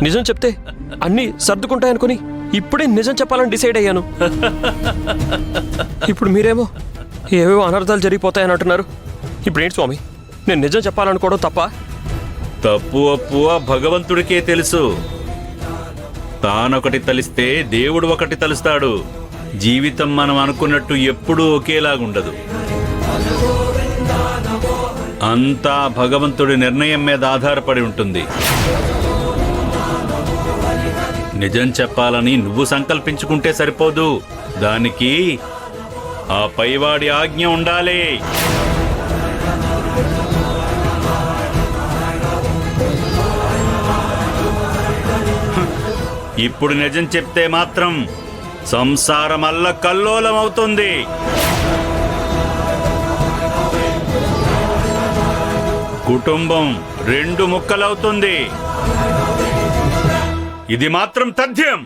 నిజం చెప్తే అన్నీ సర్దుకుంటాయనుకుని ఇప్పుడే నిజం చెప్పాలని డిసైడ్ అయ్యాను. ఇప్పుడు మీరేమో ఏవేవో అనర్థాలు జరిగిపోతాయని అంటున్నారు. ఇప్పుడేంటి స్వామి, నేను నిజం చెప్పాలనుకోవడం తప్ప? తప్పు అప్పు ఆ భగవంతుడికే తెలుసు. తానొకటి తలిస్తే దేవుడు ఒకటి తలుస్తాడు. జీవితం మనం అనుకున్నట్టు ఎప్పుడూ ఒకేలాగుండదు. అంతా భగవంతుడి నిర్ణయం మీద ఆధారపడి ఉంటుంది. నిజం చెప్పాలని నువ్వు సంకల్పించుకుంటే సరిపోదు, దానికి ఆ పైవాడి ఆజ్ఞ ఉండాలి. ఇప్పుడు నిజం చెప్తే మాత్రం సంసారం అల్లకల్లోలం అవుతుంది. కుటుంబం రెండు ముక్కలవుతుంది. ఇది మాత్రం తథ్యం.